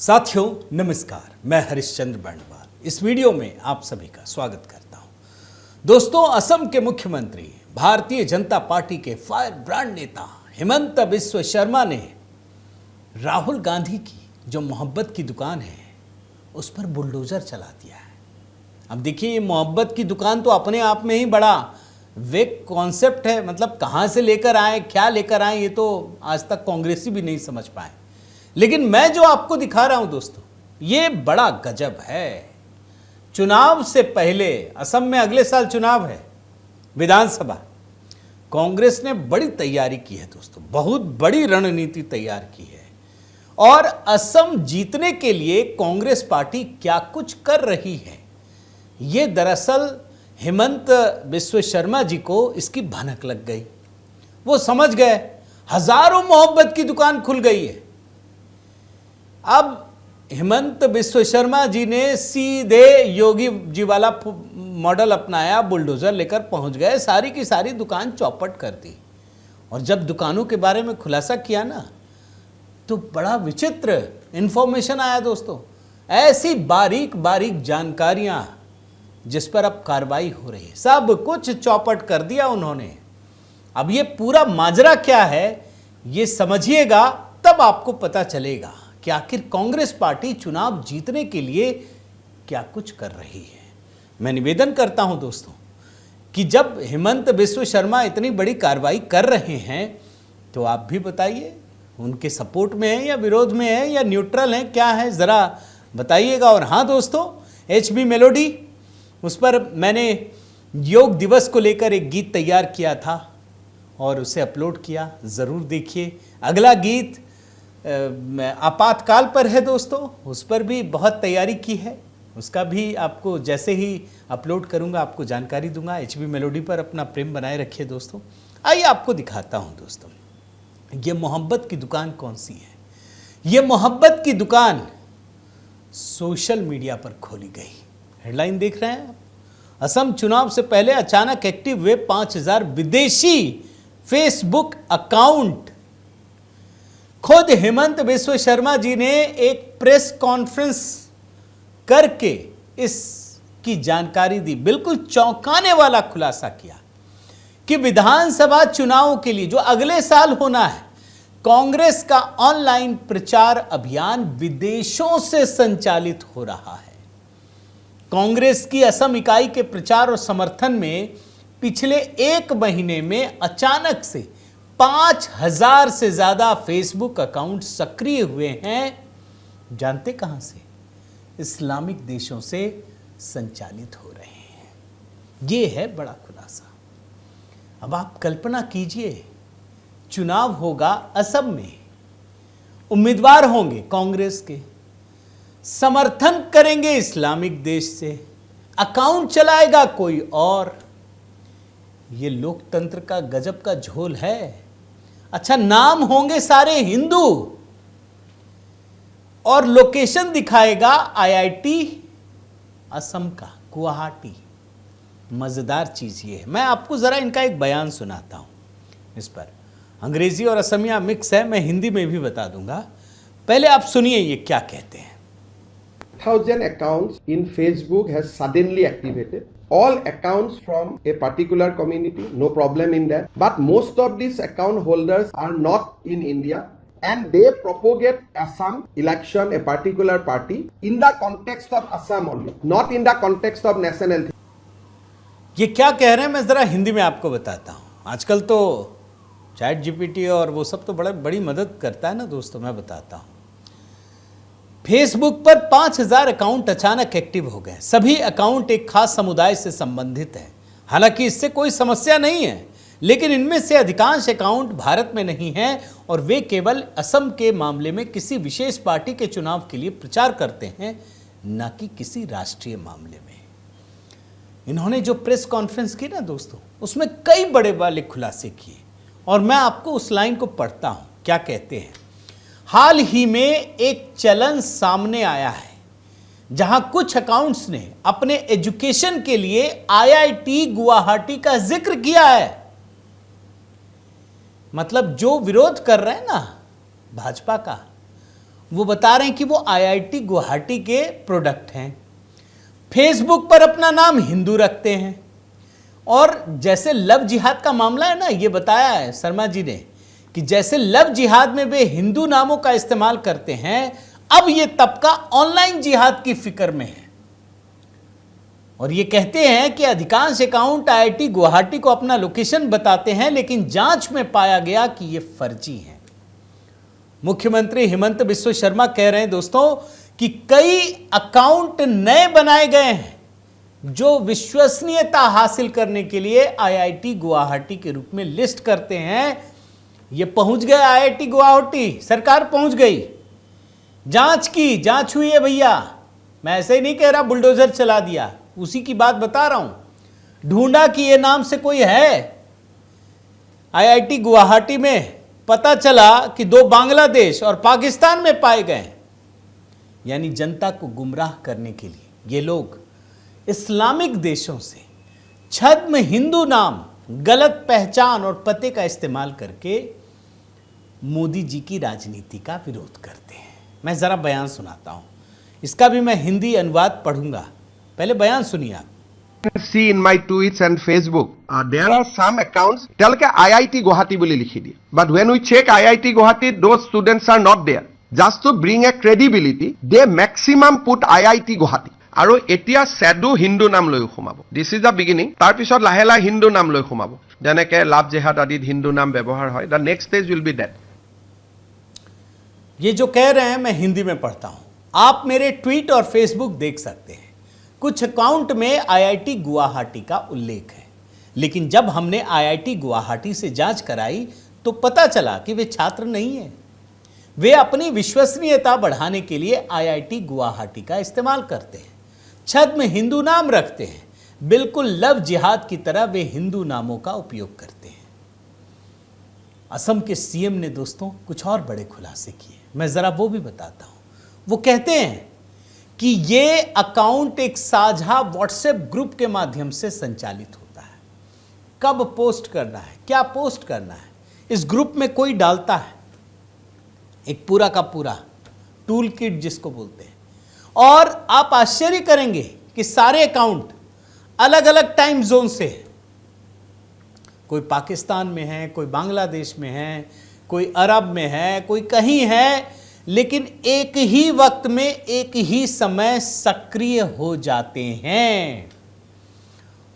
साथियों नमस्कार, मैं हरिश्चंद्र बर्णवाल इस वीडियो में आप सभी का स्वागत करता हूं। दोस्तों, असम के मुख्यमंत्री भारतीय जनता पार्टी के फायर ब्रांड नेता हिमंत बिस्व शर्मा ने राहुल गांधी की जो मोहब्बत की दुकान है उस पर बुलडोजर चला दिया है। अब देखिए, ये मोहब्बत की दुकान तो अपने आप में ही बड़ा वेग कॉन्सेप्ट है। मतलब कहाँ से लेकर आए, क्या लेकर आए, ये तो आज तक कांग्रेसी भी नहीं समझ पाए। लेकिन मैं जो आपको दिखा रहा हूं दोस्तों, ये बड़ा गजब है। चुनाव से पहले असम में अगले साल चुनाव है, विधानसभा। कांग्रेस ने बड़ी तैयारी की है दोस्तों, बहुत बड़ी रणनीति तैयार की है। और असम जीतने के लिए कांग्रेस पार्टी क्या कुछ कर रही है, ये दरअसल हिमंत बिस्व शर्मा जी को इसकी भनक लग गई। वो समझ गए हजारों मोहब्बत की दुकान खुल गई है। अब हिमंत बिस्व शर्मा जी ने सीधे योगी जी वाला मॉडल अपनाया, बुलडोजर लेकर पहुंच गए, सारी की सारी दुकान चौपट कर दी। और जब दुकानों के बारे में खुलासा किया ना, तो बड़ा विचित्र इंफॉर्मेशन आया दोस्तों। ऐसी बारीक बारीक जानकारियां जिस पर अब कार्रवाई हो रही है, सब कुछ चौपट कर दिया उन्होंने। अब ये पूरा माजरा क्या है ये समझिएगा, तब आपको पता चलेगा कि आखिर कांग्रेस पार्टी चुनाव जीतने के लिए क्या कुछ कर रही है। मैं निवेदन करता हूं दोस्तों कि जब हिमंत बिस्व शर्मा इतनी बड़ी कार्रवाई कर रहे हैं तो आप भी बताइए, उनके सपोर्ट में है या विरोध में है या न्यूट्रल है, क्या है, ज़रा बताइएगा। और हाँ दोस्तों, HB मेलोडी, उस पर मैंने योग दिवस को लेकर एक गीत तैयार किया था और उसे अपलोड किया, ज़रूर देखिए। अगला गीत आपातकाल पर है दोस्तों, उस पर भी बहुत तैयारी की है, उसका भी आपको जैसे ही अपलोड करूंगा आपको जानकारी दूंगा। HB मेलोडी पर अपना प्रेम बनाए रखिए दोस्तों। आइए आपको दिखाता हूं दोस्तों, ये मोहब्बत की दुकान कौन सी है। ये मोहब्बत की दुकान सोशल मीडिया पर खोली गई। हेडलाइन देख रहे हैं आप, असम चुनाव से पहले अचानक एक्टिव हुए 5000 विदेशी फेसबुक अकाउंट। खुद हिमंत बिस्व शर्मा जी ने एक प्रेस कॉन्फ्रेंस करके इसकी जानकारी दी, बिल्कुल चौंकाने वाला खुलासा किया कि विधानसभा चुनावों के लिए जो अगले साल होना है, कांग्रेस का ऑनलाइन प्रचार अभियान विदेशों से संचालित हो रहा है। कांग्रेस की असम इकाई के प्रचार और समर्थन में पिछले एक महीने में अचानक से 5000 से ज्यादा फेसबुक अकाउंट सक्रिय हुए हैं। जानते कहां से? इस्लामिक देशों से संचालित हो रहे हैं। यह है बड़ा खुलासा। अब आप कल्पना कीजिए, चुनाव होगा असम में, उम्मीदवार होंगे कांग्रेस के, समर्थन करेंगे इस्लामिक देश से, अकाउंट चलाएगा कोई और। ये लोकतंत्र का गजब का झोल है। अच्छा, नाम होंगे सारे हिंदू और लोकेशन दिखाएगा IIT असम का, गुवाहाटी। मजेदार चीज ये है, मैं आपको जरा इनका एक बयान सुनाता हूं। इस पर अंग्रेजी और असमिया मिक्स है, मैं हिंदी में भी बता दूंगा। पहले आप सुनिए ये क्या कहते हैं। 1000 accounts in Facebook has suddenly activated. All accounts from a particular community, no problem in that. But most of these account holders are not in India and they propagate Assam election, a particular party, in the context of Assam only, not in the context of national. ये क्या कह रहे हैं मैं ज़रा हिंदी में आपको बताता हूँ। आजकल तो ChatGPT और वो सब तो बड़ी मदद करता है ना दोस्तों, मैं बताता हूँ। फेसबुक पर 5000 अकाउंट अचानक एक्टिव हो गए। सभी अकाउंट एक खास समुदाय से संबंधित हैं। हालांकि इससे कोई समस्या नहीं है, लेकिन इनमें से अधिकांश अकाउंट भारत में नहीं हैं और वे केवल असम के मामले में किसी विशेष पार्टी के चुनाव के लिए प्रचार करते हैं, न कि किसी राष्ट्रीय मामले में। इन्होंने जो प्रेस कॉन्फ्रेंस की ना दोस्तों, उसमें कई बड़े वाले खुलासे किए और मैं आपको उस लाइन को पढ़ता हूं। क्या कहते हैं? हाल ही में एक चलन सामने आया है जहां कुछ अकाउंट्स ने अपने एजुकेशन के लिए IIT गुवाहाटी का जिक्र किया है। मतलब जो विरोध कर रहे हैं ना भाजपा का, वो बता रहे हैं कि वो IIT गुवाहाटी के प्रोडक्ट हैं, फेसबुक पर अपना नाम हिंदू रखते हैं, और जैसे लव जिहाद का मामला है ना, ये बताया है शर्मा जी ने कि जैसे लव जिहाद में वे हिंदू नामों का इस्तेमाल करते हैं, अब ये तबका ऑनलाइन जिहाद की फिक्र में है। और ये कहते हैं कि अधिकांश अकाउंट IIT गुवाहाटी को अपना लोकेशन बताते हैं, लेकिन जांच में पाया गया कि ये फर्जी है। मुख्यमंत्री हिमंत बिस्वा शर्मा कह रहे हैं दोस्तों कि कई अकाउंट नए बनाए गए हैं जो विश्वसनीयता हासिल करने के लिए IIT गुवाहाटी के रूप में लिस्ट करते हैं। ये पहुंच गए IIT गुवाहाटी, सरकार पहुंच गई, जांच हुई है भैया। मैं ऐसे ही नहीं कह रहा बुलडोजर चला दिया, उसी की बात बता रहा हूं। ढूंढा कि ये नाम से कोई है IIT गुवाहाटी में, पता चला कि 2 बांग्लादेश और पाकिस्तान में पाए गए। यानी जनता को गुमराह करने के लिए ये लोग इस्लामिक देशों से छद्म हिंदू नाम, गलत पहचान और पते का इस्तेमाल करके मोदी जी की राजनीति का विरोध करते हैं। मैं जरा बयान सुनाता हूं, इसका भी मैं हिंदी अनुवाद पढ़ूंगा, पहले बयान सुनिए आप। See in my tweets and Facebook, there are some accounts telke IIT Guwahati boli likhi diye, but when we check IIT Guwahati, those students are not there. Just to bring a credibility, they maximum put IIT Guwahati. আৰু এতিয়া shadow Hindu নাম লৈ সোমাব। This is the beginning. তাৰপিছত লাহে লাহে হিন্দু নাম লৈ সোমাব, যেনেকে লাভ জেহাদ আদিত হিন্দু নাম ব্যৱহাৰ হয়। The next stage will be that. ये जो कह रहे हैं मैं हिंदी में पढ़ता हूं, आप मेरे ट्वीट और फेसबुक देख सकते हैं। कुछ अकाउंट में IIT गुवाहाटी का उल्लेख है, लेकिन जब हमने IIT गुवाहाटी से जांच कराई तो पता चला कि वे छात्र नहीं हैं। वे अपनी विश्वसनीयता बढ़ाने के लिए IIT गुवाहाटी का इस्तेमाल करते हैं, छद्म हिंदू नाम रखते हैं, बिल्कुल लव जिहाद की तरह वे हिंदू नामों का उपयोग करते हैं। असम के CM ने दोस्तों कुछ और बड़े खुलासे किए, मैं जरा वो भी बताता हूं। वो कहते हैं कि ये अकाउंट एक साझा व्हाट्सएप ग्रुप के माध्यम से संचालित होता है। कब पोस्ट करना है, क्या पोस्ट करना है, इस ग्रुप में कोई डालता है एक पूरा का पूरा टूल किट जिसको बोलते हैं। और आप आश्चर्य करेंगे कि सारे अकाउंट अलग अलग टाइम जोन से हैं। कोई पाकिस्तान में है, कोई बांग्लादेश में है, कोई अरब में है, कोई कहीं है, लेकिन एक ही वक्त में एक ही समय सक्रिय हो जाते हैं।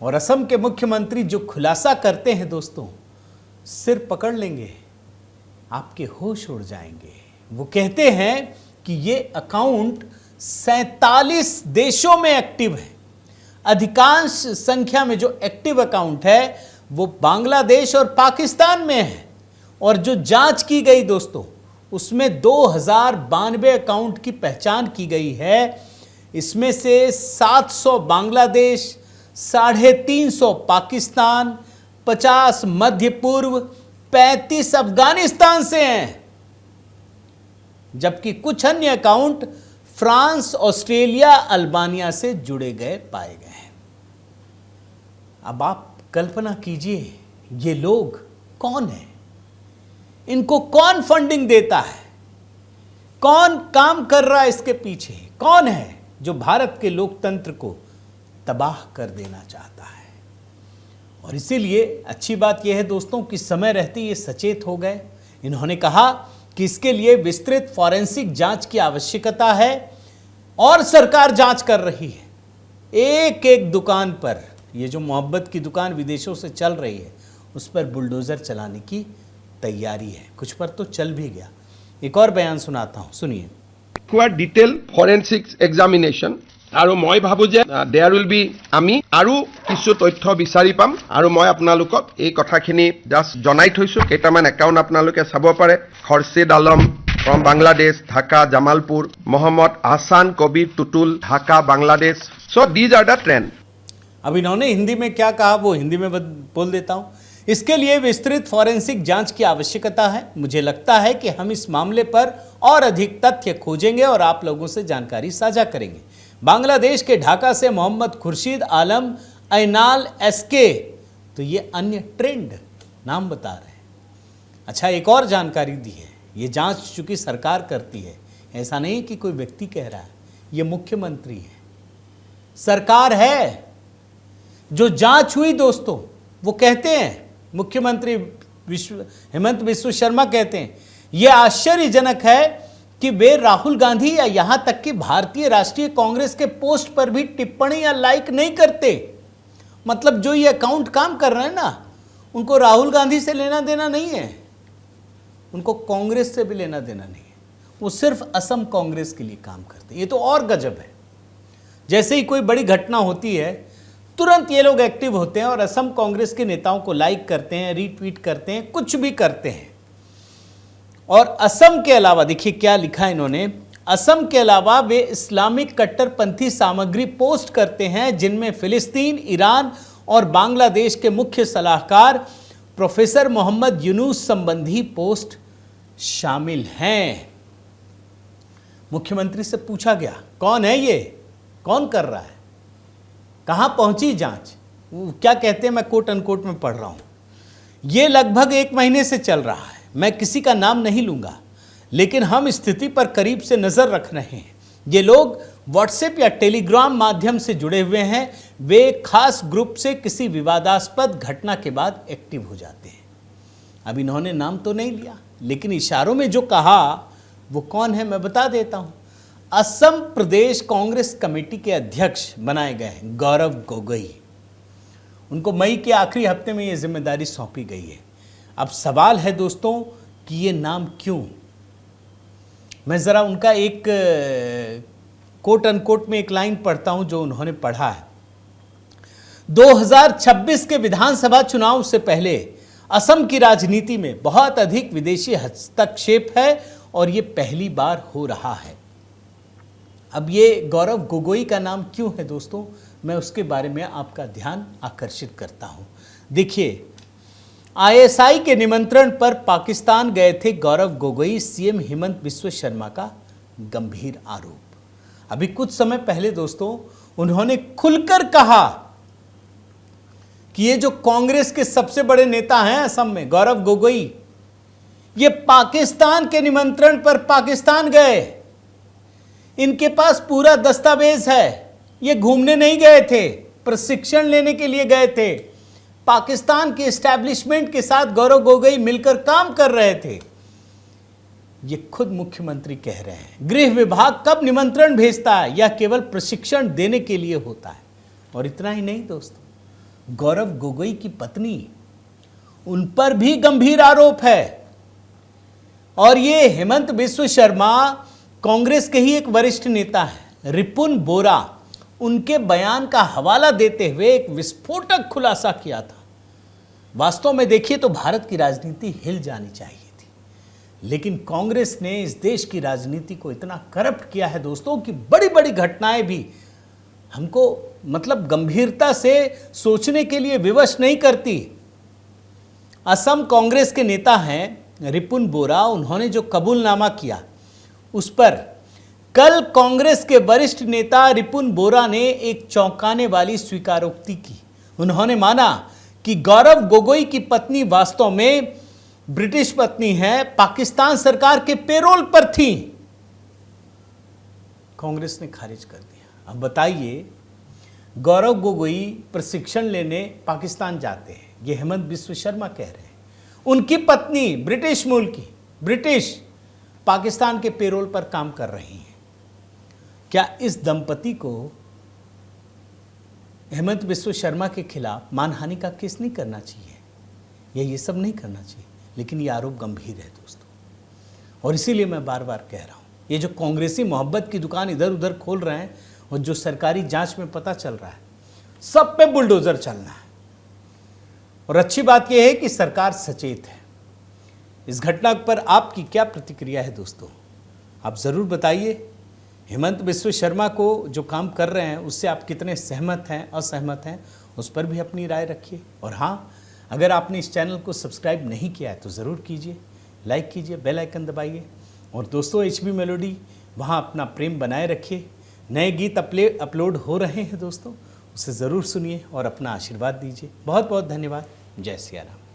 और असम के मुख्यमंत्री जो खुलासा करते हैं दोस्तों, सिर पकड़ लेंगे, आपके होश उड़ जाएंगे। वो कहते हैं कि ये अकाउंट 47 देशों में एक्टिव है। अधिकांश संख्या में जो एक्टिव अकाउंट है वो बांग्लादेश और पाकिस्तान में है। और जो जांच की गई दोस्तों, उसमें 2092 अकाउंट की पहचान की गई है। इसमें से 700 बांग्लादेश, 350 पाकिस्तान, 50 मध्य पूर्व, 35 अफगानिस्तान से हैं, जबकि कुछ अन्य अकाउंट फ्रांस, ऑस्ट्रेलिया, अल्बानिया से जुड़े गए पाए गए हैं। अब आप कल्पना कीजिए ये लोग कौन हैं, इनको कौन फंडिंग देता है, कौन काम कर रहा है इसके पीछे, कौन है जो भारत के लोकतंत्र को तबाह कर देना चाहता है। और इसीलिए अच्छी बात यह है दोस्तों कि समय रहते ये सचेत हो गए। इन्होंने कहा कि इसके लिए विस्तृत फॉरेंसिक जांच की आवश्यकता है और सरकार जांच कर रही है। एक एक दुकान पर, ये जो मोहब्बत की दुकान विदेशों से चल रही है, उस पर बुलडोजर चलाने की तैयारी है। कुछ पर तो चल भी गया। एक और बयान सुनाता हूं, सुनिए। For detailed forensic examination, আৰু মই ভাবো যে there will be আমি আৰু কিছু তথ্য বিচাৰি পাম, আৰু মই আপোনালোকক এই কথাখিনি জাস্ট জনাই থৈছো। কেইটামান একাউণ্ট আপোনালোকে চাব পাৰে। খৰছিদ Alam from Bangladesh, Dhaka, Jamalpur, Mohammad Hassan Kobir Tutul, Dhaka, Bangladesh. So these are the trend. अब इन्होंने हिंदी में क्या कहा वो हिंदी में बोल देता हूं। इसके लिए विस्तृत फॉरेंसिक जांच की आवश्यकता है। मुझे लगता है कि हम इस मामले पर और अधिक तथ्य खोजेंगे और आप लोगों से जानकारी साझा करेंगे। बांग्लादेश के ढाका से मोहम्मद खुर्शीद आलम, ऐनाल एसके, तो ये अन्य ट्रेंड नाम बता रहे हैं। अच्छा, एक और जानकारी दी है, ये जांच चूंकि सरकार करती है, ऐसा नहीं कि कोई व्यक्ति कह रहा है, ये मुख्यमंत्री है, सरकार है। जो जांच हुई दोस्तों, वो कहते हैं, मुख्यमंत्री हेमंत बिस्वा शर्मा कहते हैं, यह आश्चर्यजनक है कि वे राहुल गांधी या यहां तक कि भारतीय राष्ट्रीय कांग्रेस के पोस्ट पर भी टिप्पणी या लाइक नहीं करते। मतलब जो ये अकाउंट काम कर रहे हैं ना, उनको राहुल गांधी से लेना देना नहीं है, उनको कांग्रेस से भी लेना देना नहीं है, वो सिर्फ असम कांग्रेस के लिए काम करते हैं। ये तो और गजब है। जैसे ही कोई बड़ी घटना होती है, तुरंत ये लोग एक्टिव होते हैं और असम कांग्रेस के नेताओं को लाइक करते हैं, रीट्वीट करते हैं, कुछ भी करते हैं। और असम के अलावा देखिए क्या लिखा इन्होंने, असम के अलावा वे इस्लामिक कट्टरपंथी सामग्री पोस्ट करते हैं जिनमें फिलिस्तीन, ईरान और बांग्लादेश के मुख्य सलाहकार प्रोफेसर मोहम्मद यूनुस संबंधी पोस्ट शामिल हैं। मुख्यमंत्री से पूछा गया, कौन है ये, कौन कर रहा है, कहां पहुंची जांच? वो क्या कहते हैं, मैं कोट अनकोट में पढ़ रहा हूं। ये लगभग 1 महीने से चल रहा है, मैं किसी का नाम नहीं लूंगा, लेकिन हम स्थिति पर करीब से नजर रख रहे हैं। ये लोग व्हाट्सएप या टेलीग्राम माध्यम से जुड़े हुए हैं। वे खास ग्रुप से किसी विवादास्पद घटना के बाद एक्टिव हो जाते हैं। अब इन्होंने नाम तो नहीं लिया, लेकिन इशारों में जो कहा वो कौन है मैं बता देता हूं। असम प्रदेश कांग्रेस कमेटी के अध्यक्ष बनाए गए हैं गौरव गोगोई। उनको मई के आखिरी हफ्ते में ये जिम्मेदारी सौंपी गई है। अब सवाल है दोस्तों कि ये नाम क्यों? मैं ज़रा उनका एक कोट अनकोट में एक लाइन पढ़ता हूं जो उन्होंने पढ़ा है। 2026 के विधानसभा चुनाव से पहले असम की राजनीति में बहुत अधिक विदेशी हस्तक्षेप है और ये पहली बार हो रहा है। अब ये गौरव गोगोई का नाम क्यों है दोस्तों, मैं उसके बारे में आपका ध्यान आकर्षित करता हूं। देखिए, आईएसआई के निमंत्रण पर पाकिस्तान गए थे गौरव गोगोई, सीएम हेमंत बिस्वा शर्मा का गंभीर आरोप। अभी कुछ समय पहले दोस्तों उन्होंने खुलकर कहा कि ये जो कांग्रेस के सबसे बड़े नेता हैं असम में, गौरव गोगोई, ये पाकिस्तान के निमंत्रण पर पाकिस्तान गए, इनके पास पूरा दस्तावेज है, ये घूमने नहीं गए थे, प्रशिक्षण लेने के लिए गए थे। पाकिस्तान के एस्टैब्लिशमेंट के साथ गौरव गोगोई मिलकर काम कर रहे थे। ये खुद मुख्यमंत्री कह रहे हैं। गृह विभाग कब निमंत्रण भेजता है, यह केवल प्रशिक्षण देने के लिए होता है। और इतना ही नहीं दोस्तों, गौरव गोगोई की पत्नी, उन पर भी गंभीर आरोप है। और ये हेमंत बिस्वा शर्मा कांग्रेस के ही एक वरिष्ठ नेता है, रिपुन बोरा, उनके बयान का हवाला देते हुए एक विस्फोटक खुलासा किया था। वास्तव में देखिए तो भारत की राजनीति हिल जानी चाहिए थी, लेकिन कांग्रेस ने इस देश की राजनीति को इतना करप्ट किया है दोस्तों कि बड़ी बड़ी घटनाएं भी हमको मतलब गंभीरता से सोचने के लिए विवश नहीं करती। असम कांग्रेस के नेता हैं रिपुन बोरा, उन्होंने जो कबूलनामा किया उस पर कल कांग्रेस के वरिष्ठ नेता रिपुन बोरा ने एक चौंकाने वाली स्वीकारोक्ति की। उन्होंने माना कि गौरव गोगोई की पत्नी वास्तव में ब्रिटिश पत्नी है, पाकिस्तान सरकार के पेरोल पर थी। कांग्रेस ने खारिज कर दिया। अब बताइए, गौरव गोगोई प्रशिक्षण लेने पाकिस्तान जाते हैं, ये हेमंत बिस्वा शर्मा कह रहे हैं। उनकी पत्नी ब्रिटिश मूल की, ब्रिटिश, पाकिस्तान के पेरोल पर काम कर रही हैं। क्या इस दंपति को हेमंत बिस्वा शर्मा के खिलाफ मानहानि का केस नहीं करना चाहिए, या ये सब नहीं करना चाहिए? लेकिन ये आरोप गंभीर है दोस्तों, और इसीलिए मैं बार बार कह रहा हूं, ये जो कांग्रेसी मोहब्बत की दुकान इधर उधर खोल रहे हैं और जो सरकारी जांच में पता चल रहा है, सब पे बुलडोजर चलना है। और अच्छी बात यह है कि सरकार सचेत है। इस घटना पर आपकी क्या प्रतिक्रिया है दोस्तों, आप ज़रूर बताइए। हेमंत बिस्वा शर्मा को जो काम कर रहे हैं उससे आप कितने सहमत हैं, असहमत हैं, उस पर भी अपनी राय रखिए। और हाँ, अगर आपने इस चैनल को सब्सक्राइब नहीं किया है तो ज़रूर कीजिए, लाइक कीजिए, बेल आइकन दबाइए। और दोस्तों, HB मेलोडी, वहाँ अपना प्रेम बनाए रखिए। नए गीत अपलोड हो रहे हैं दोस्तों, उसे ज़रूर सुनिए और अपना आशीर्वाद दीजिए। बहुत बहुत धन्यवाद। जय सिया राम।